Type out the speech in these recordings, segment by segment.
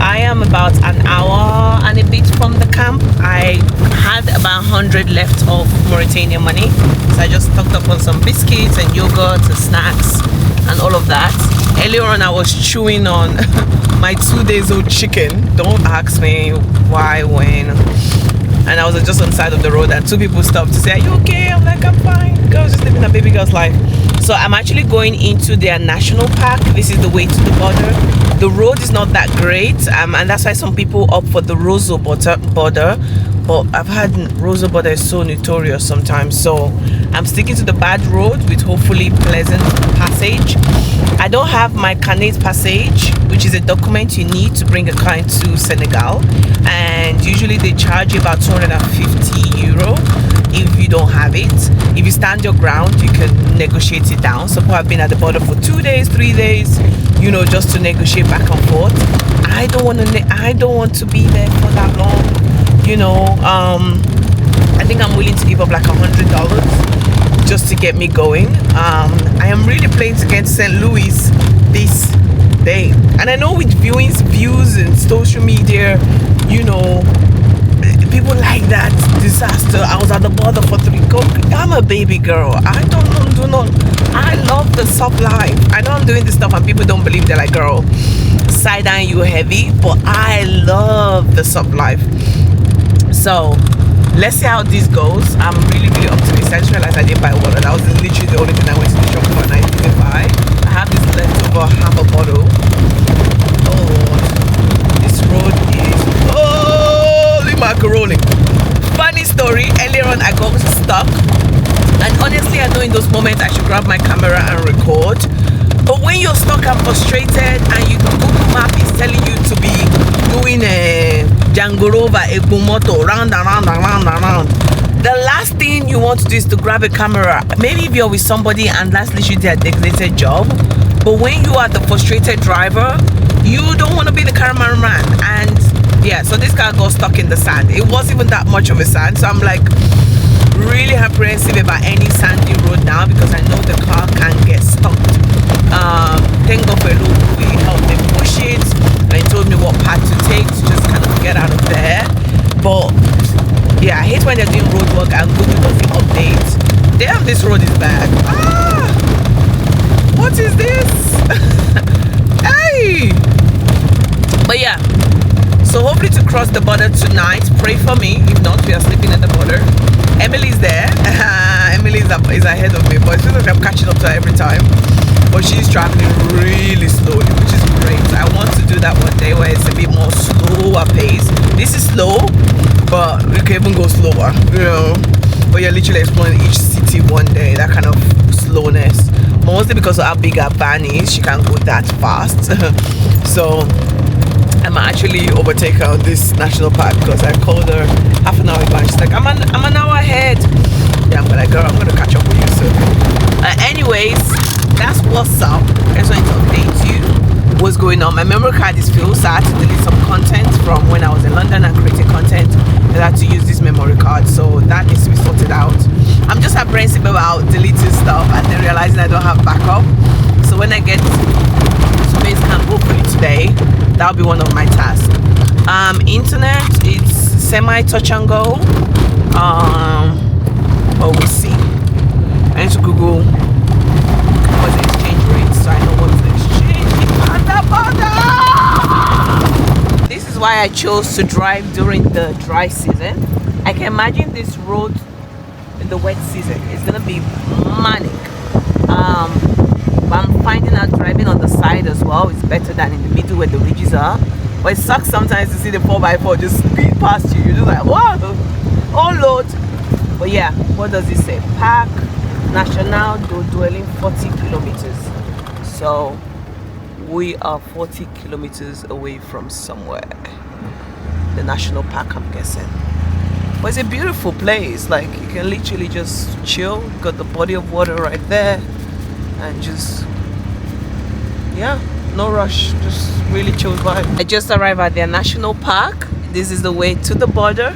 I am about an hour and a bit from the camp. I had about 100 left of Mauritania money, so I just stocked up on some biscuits and yogurt and snacks and all of that. Earlier on I was chewing on my 2 days old chicken. Don't ask me why, when. And I was just on the side of the road and two people stopped to say, "Are you okay?" I'm like, "I'm fine." Girl's just living a baby girl's life. So I'm actually going into their national park. This is the way to the border. The road is not that great, and that's why some people opt for the Roseau border. But I've had Roseau border is so notorious sometimes, so I'm sticking to the bad road with hopefully pleasant passage. I don't have my Carnet passage, which is a document you need to bring a car into Senegal, and usually they charge you about €250 if you don't have it. If you stand your ground, you can negotiate it down. So people have been at the border for 2 days, 3 days, you know, just to negotiate back and forth. I don't want to be there for that long, you know. I think I'm willing to give up like $100 just to get me going. I am really playing against St. Louis this day, and I know with views and social media, you know, people like that disaster. I was at the border for 3 go. I'm a baby girl. I do not. I love the soft life. I know I'm doing this stuff and people don't believe. They're like, "Girl, side eye you heavy," but I love the soft life. So let's see how this goes. I'm really optimistic. I just realized I didn't buy water. That was literally the only thing I went to the shop for and I didn't buy. I have this leftover half a bottle. Oh Lord, this road is holy macaroni. Funny story, earlier on I got stuck, and honestly I know in those moments I should grab my camera and record, but when you're stuck and frustrated and Google Map is telling you to be doing a Django Rover, a Bumoto, round and round and round and round, the last thing you want to do is to grab a camera. Maybe if you're with somebody and that's literally their designated job, but when you are the frustrated driver, you don't want to be the cameraman. And yeah, so this car got stuck in the sand. It wasn't even that much of a sand, so I'm like really apprehensive about any sandy road now because I know the car can get stuck. Thank God for Pelumi, he helped me push it and he told me what path to take to just kind of get out of there. But yeah, I hate when they're doing road work and Google doesn't update. Damn, this road is bad. What is this? Hey! But yeah, so hopefully to cross the border tonight. Pray for me. If not, we are sleeping at the border. Emily's there. Emily is ahead of me, but it feels like I'm catching up to her every time. But she's traveling really slowly, which is great. I want to do that one day where it's a bit more slower pace. This is slow, but we can even go slower, you know. But you're literally exploring each city one day, that kind of slowness. Mostly because of how big her van is, she can't go that fast. So I'm actually overtake her on this national park because I called her half an hour ago and she's like, I'm an hour ahead. Yeah, I'm like, "Girl, I'm gonna catch up with you soon." Anyways, that's what's up. I just wanted to update you what's going on. My memory card is full, so I had to delete some content from when I was in London and creating content. I had to use this memory card, so that needs to be sorted out. I'm just apprehensive about deleting stuff and then realizing I don't have backup. So when I get to base camp, hopefully today, that'll be one of my tasks. Internet, it's semi touch and go. But we'll see. I need to Google what's the exchange rate so I know what to exchange at the border. This is why I chose to drive during the dry season. I can imagine this road in the wet season. It's gonna be manic. But I'm finding out driving on the side as well is better than in the middle where the ridges are. But it sucks sometimes to see the 4x4 just speed past you. You're just like, "What? Oh Lord." But yeah, what does it say? Park National do dwelling 40 kilometers. So we are 40 kilometers away from somewhere. The national park, I'm guessing. But it's a beautiful place. Like, you can literally just chill. Got the body of water right there. And just, yeah, no rush. Just really chill vibe. I just arrived at their national park. This is the way to the border.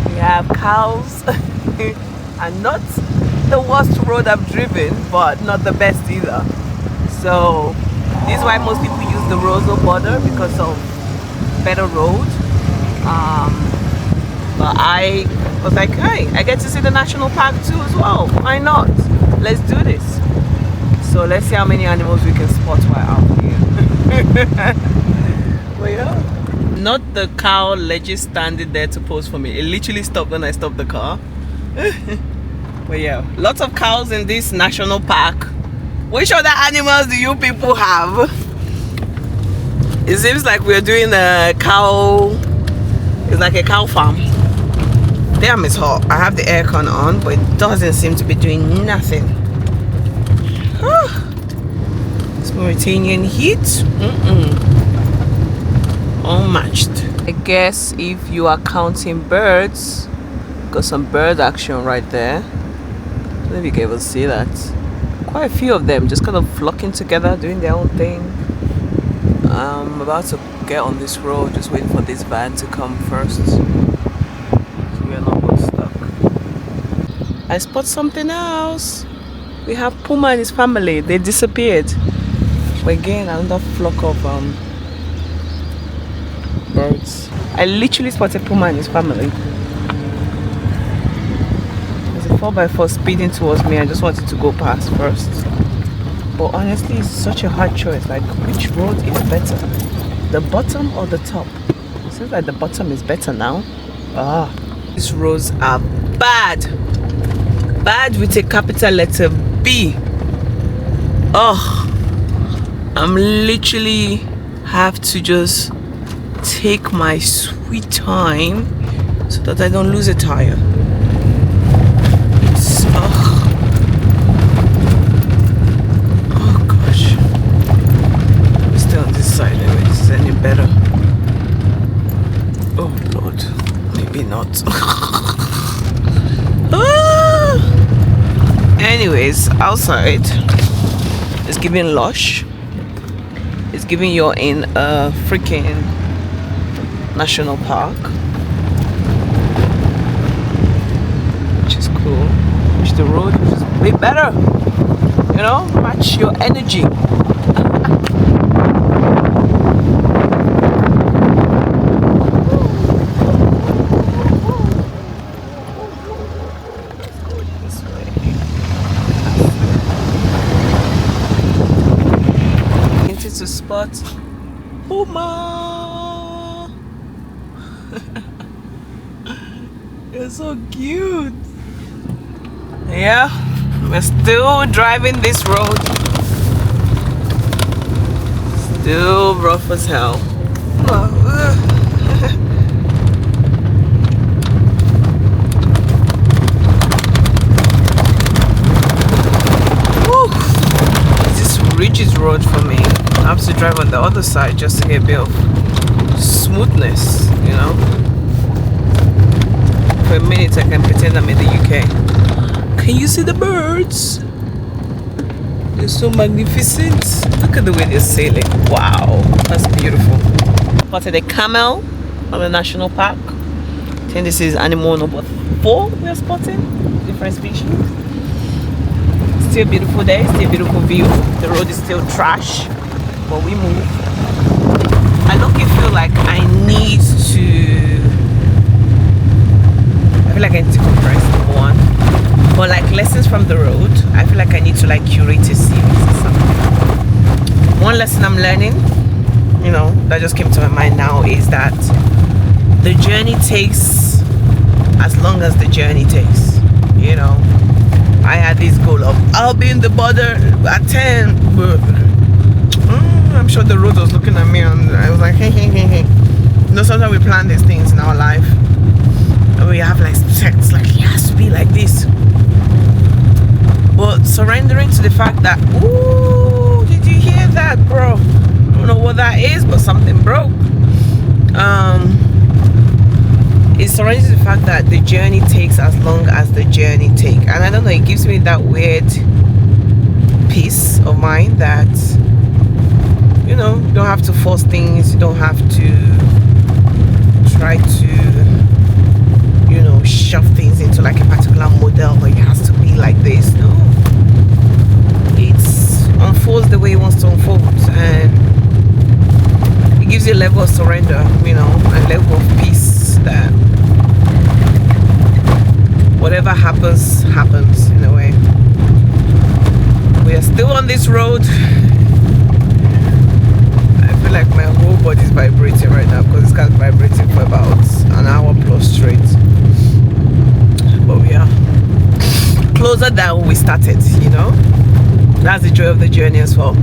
We have cows. And not the worst road I've driven, but not the best either. So this is why most people use the Roseau border, because of better road. But I was like, hey, I get to see the national park too as well. Why not? Let's do this. So let's see how many animals we can spot while out here. But yeah, not the cow legit standing there to pose for me. It literally stopped when I stopped the car. But yeah, lots of cows in this national park. Which other animals do you people have? It seems like we're doing a cow. It's like a cow farm. Damn, it's hot. I have the aircon on, but it doesn't seem to be doing nothing. It's Mauritanian heat. Unmatched. I guess if you are counting birds, got some bird action right there. I don't know if you can able to see that. Quite a few of them just kind of flocking together, doing their own thing. I'm about to get on this road, just waiting for this van to come first. So we are not both stuck. I spot something else. We have Puma and his family. They disappeared. But again, another flock of birds. I literally spotted Puma and his family. There's a 4x4 speeding towards me. I just wanted to go past first. But honestly, it's such a hard choice. Like, which road is better? The bottom or the top? It seems like the bottom is better now. These roads are bad. Bad with a capital letter B. I'm literally have to just take my sweet time so that I don't lose a tire. Oh gosh. I'm still on this side anyway. This is any better. Oh Lord. Maybe not. Anyways, outside it's giving lush. It's giving you're in a freaking national park, which is cool. Which the road is way better, you know, match your energy. To spot Puma. You're so cute. Yeah, we're still driving this road. Still rough as hell. This ridges road for me. I have to drive on the other side just to get a bit of smoothness, you know. For a minute I can pretend I'm in the UK. Can you see the birds? They're so magnificent. Look at the way they're sailing. Wow, that's beautiful. Spotted a camel on the national park. I think this is animal number 4 we are spotting. Different species. Still a beautiful day, still a beautiful view. The road is still trash, but we move. I don't feel like I need to compress, number 1. But like lessons from the road, I feel like I need to like curate a series or something. One lesson I'm learning, you know, that just came to my mind now is that the journey takes as long as the journey takes, you know. I had this goal of I'll be in the border at 10. I'm sure the road was looking at me and I was like, hey. You know, sometimes we plan these things in our life and we have like sets, like it has to be like this. But surrendering to the fact that, ooh, did you hear that, bro? I don't know what that is, but something broke. It's surrendering to the fact that the journey takes as long as the journey takes. And I don't know, it gives me that weird peace of mind that, you know, you don't have to force things, you don't have to try to, you know, shove things into like a particular model where it has to be like this. No, it unfolds the way it wants to unfold, and it gives you a level of surrender, you know. happens in a way. We are still on this road. I feel like my whole body is vibrating right now because it's kind of vibrating for about an hour plus straight. But we are closer than when we started, you know. That's the joy of the journey as well.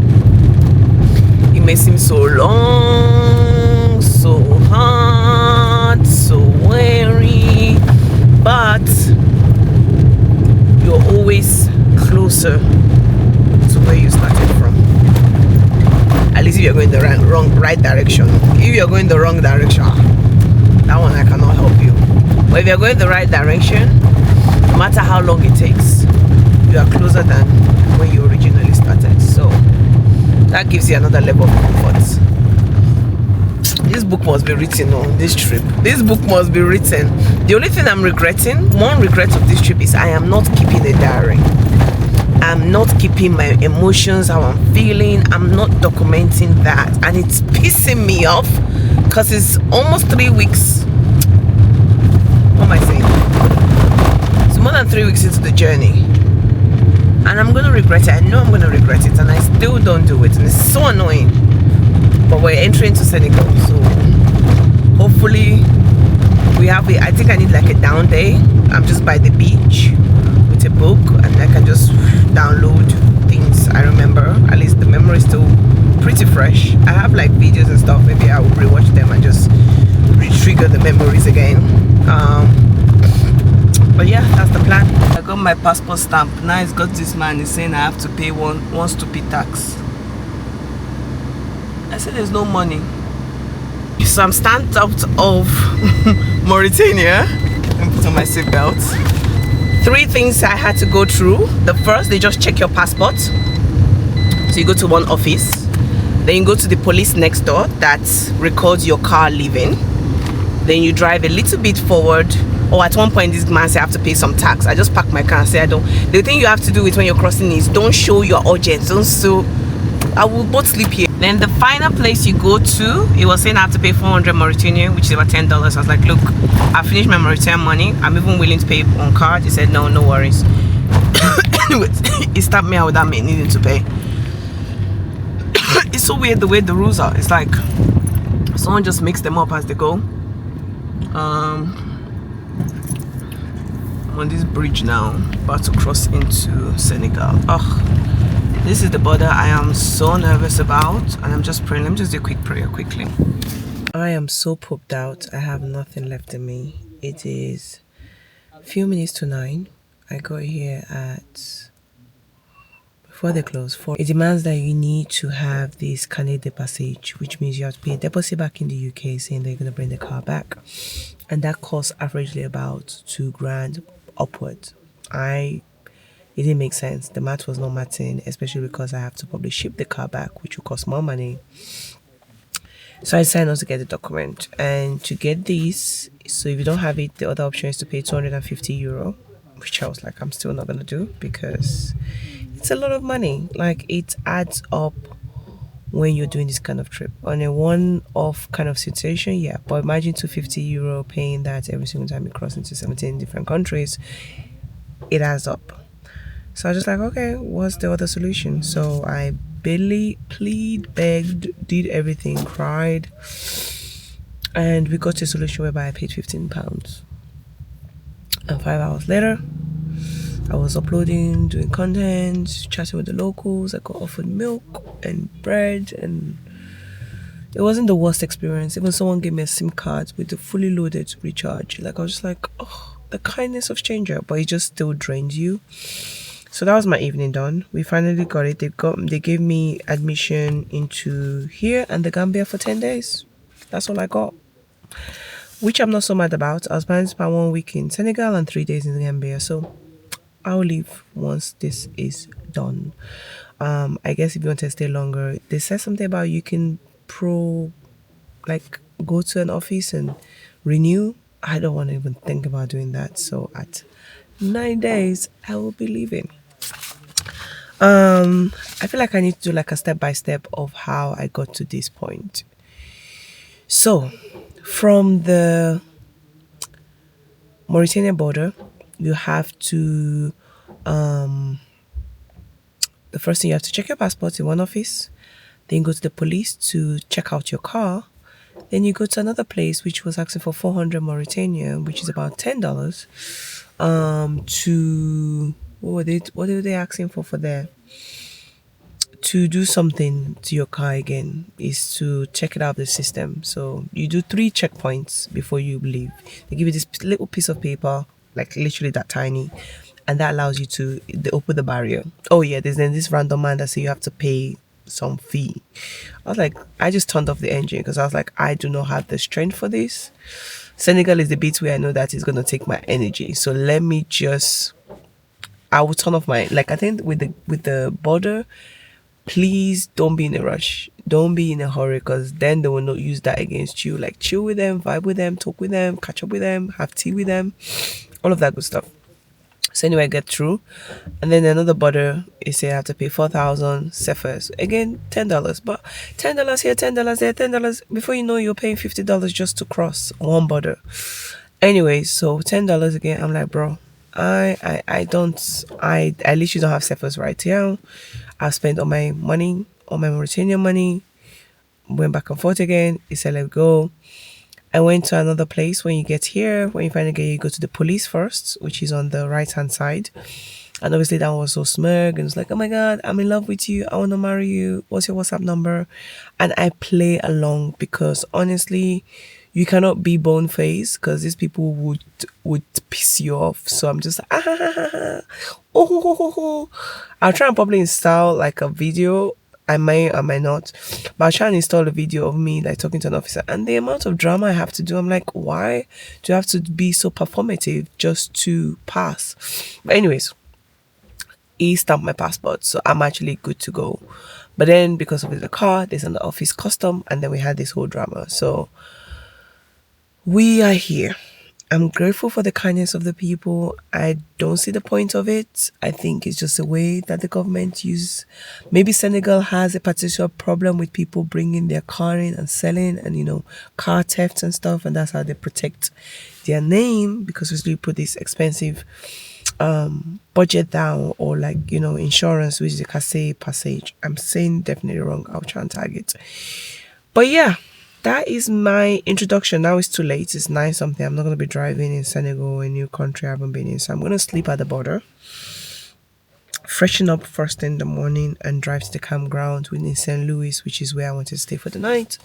It may seem so long, so hard, so weary, but you're always closer to where you started from. At least if you're going the right direction. If you're going the wrong direction, that one I cannot help you. But if you're going the right direction, no matter how long it takes, you are closer than when you originally started. So that gives you another level of comfort. This book must be written on this trip. This book must be written. The only thing I'm regretting, one regret of this trip, is I am not keeping a diary. I'm not keeping my emotions, how I'm feeling. I'm not documenting that, and it's pissing me off because it's almost 3 weeks. What am I saying? It's more than 3 weeks into the journey, and I'm gonna regret it. I know I'm gonna regret it, and I still don't do it, and it's so annoying. But we're entering to Senegal, so hopefully we have it. I think I need like a down day. I'm just by the beach with a book, and I can just download things I remember. At least the memory is still pretty fresh. I have like videos and stuff. Maybe I will rewatch them and just re-trigger the memories again. But yeah, that's the plan. I got my passport stamp. Now it's got this man is saying I have to pay one stupid tax. I said there's no money. So I'm stamped out of Mauritania and put on my seatbelt. 3 things I had to go through. The first, they just check your passport. So you go to one office. Then you go to the police next door that records your car leaving. Then you drive a little bit forward. Or at one point this man said I have to pay some tax. I just parked my car and said I don't. The thing you have to do with when you're crossing is don't show your urgent. Don't show. I will both sleep here. Then the final place you go to, it was saying I have to pay 400 Mauritanian, which is about $10. I was like, look, I finished my Mauritanian money. I'm even willing to pay on card. He said, no worries. Anyways, he stopped me out without me needing to pay. It's so weird the way the rules are. It's like someone just makes them up as they go. I'm on this bridge now, about to cross into Senegal. This is the border I am so nervous about, and I'm just praying. Let me just do a quick prayer quickly. I am so pooped out. I have nothing left in me. It is a few minutes to 9. I got here at before they close. It demands that you need to have this carnet de passage, which means you have to pay a deposit back in the UK, saying they're going to bring the car back, and that costs averagely about $2,000 upwards. It didn't make sense. The math was not matching, especially because I have to probably ship the car back, which will cost more money. So I decided not to get the document. And to get this, so if you don't have it, the other option is to pay €250, which I was like, I'm still not going to do because it's a lot of money. Like, it adds up when you're doing this kind of trip. On a one-off kind of situation, yeah. But imagine €250 paying that every single time you cross into 17 different countries. It adds up. So I was just like, okay, what's the other solution? So I barely begged, did everything, cried, and we got to a solution whereby I paid £15. And 5 hours later, I was uploading, doing content, chatting with the locals. I got offered milk and bread, and it wasn't the worst experience. Even someone gave me a SIM card with a fully loaded recharge. Like, I was just like, oh, the kindness of stranger, but it just still drains you. So that was my evening done. We finally got it. They gave me admission into here and the Gambia for 10 days. That's all I got, which I'm not so mad about. I was planning to spend 1 week in Senegal and 3 days in the Gambia. So I'll leave once this is done. I guess if you want to stay longer, they said something about you can go to an office and renew. I don't want to even think about doing that. So at 9 days, I will be leaving. I feel like I need to do like a step-by-step of how I got to this point. So from the Mauritania border, you have to Um, the first thing, you have to check your passport in one office, then go to the police to check out your car. Then you go to another place which was asking for 400 Mauritanian, which is about $10. To what were they asking for there? To do something to your car again is to check it out the system. So you do 3 checkpoints before you leave. They give you this little piece of paper, like literally that tiny, and that allows you to they open the barrier. Oh yeah, there's then this random man that say you have to pay some fee. I was like, I just turned off the engine because I was like, I do not have the strength for this. Senegal is the bit where I know that it's gonna take my energy. So let me just I will turn off my, like, I think with the border, please don't be in a rush. Don't be in a hurry because then they will not use that against you. Like, chill with them, vibe with them, talk with them, catch up with them, have tea with them, all of that good stuff. So anyway, I get through, and then another border is say I have to pay 4,000 cephas. Again, $10, but $10 here, $10 there, $10. Before you know, you're paying $50 just to cross one border. Anyway, so $10 again. I'm like, bro, I don't I literally don't have cephas right here. I've spent all my money, all my Mauritanian money. Went back and forth again. He said, let go. I went to another place. When you get here, when you finally get here, you go to the police first, which is on the right hand side. And obviously that one was so smug and it's like, oh my god, I'm in love with you, I want to marry you, what's your WhatsApp number? And I play along because honestly, you cannot be bone faced because these people would piss you off. So I'm just like, oh. I'll try and probably install like a video. I might not, but I'll try and install a video of me like talking to an officer, and the amount of drama I have to do, I'm like, why do you have to be so performative just to pass? But anyways, he stamped my passport, so I'm actually good to go. But then because of the car, there's an office custom, and then we had this whole drama. So we are here. I'm grateful for the kindness of the people. I don't see the point of it. I think it's just a way that the government use. Maybe Senegal has a particular problem with people bringing their car in and selling, and car thefts and stuff, and that's how they protect their name, because we put this expensive budget down, or like insurance, which is a casse passage. I'm saying definitely wrong. I'll try and tag it. But yeah, that is my introduction. Now it's too late. It's 9 something. I'm not going to be driving in Senegal, a new country I haven't been in. So I'm going to sleep at the border, freshen up first thing in the morning, and drive to the campground within St. Louis, which is where I want to stay for the night.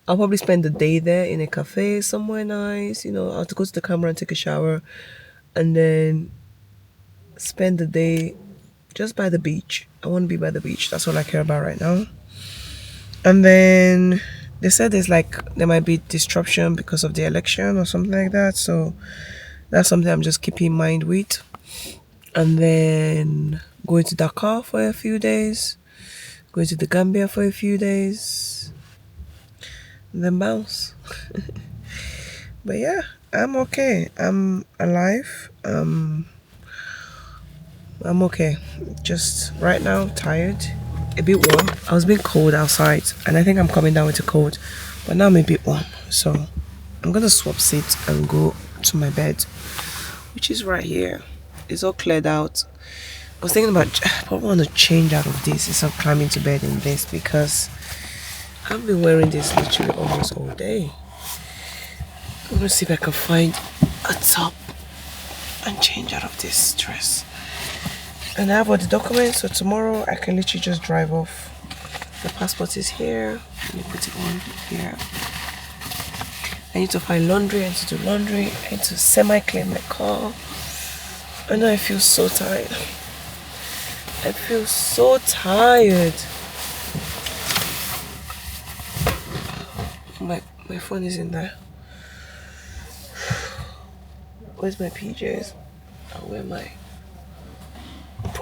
I'll probably spend the day there in a cafe somewhere nice. I'll have to go to the campground, take a shower, and then spend the day just by the beach. I want to be by the beach. That's all I care about right now. And then they said there might be disruption because of the election or something like that. So that's something I'm just keeping in mind with. And then going to Dakar for a few days, going to the Gambia for a few days, and then bounce. But yeah, I'm okay. I'm alive. I'm okay. Just right now, tired, a bit warm. I was being cold outside, and I think I'm coming down with a cold, but now I'm a bit warm. So I'm gonna swap seats and go to my bed, which is right here. It's all cleared out. I was thinking about I probably want to change out of this instead of climbing to bed in this, because I've been wearing this literally almost all day. I'm gonna see if I can find a top and change out of this dress. And I have all the documents, so tomorrow I can literally just drive off. The passport is here. Let me put it on here. I need to find laundry. I need to do laundry. I need to semi-clean my car. I know I feel so tired. I feel so tired. My phone is in there. Where's my PJs? I'll wear my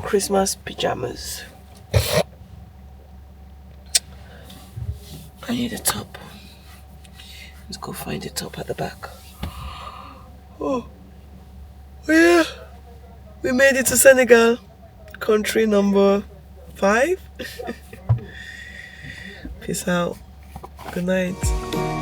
Christmas pajamas. I need a top. Let's go find a top at the back. Oh yeah, we made it to Senegal, country number 5. Peace out. Good night.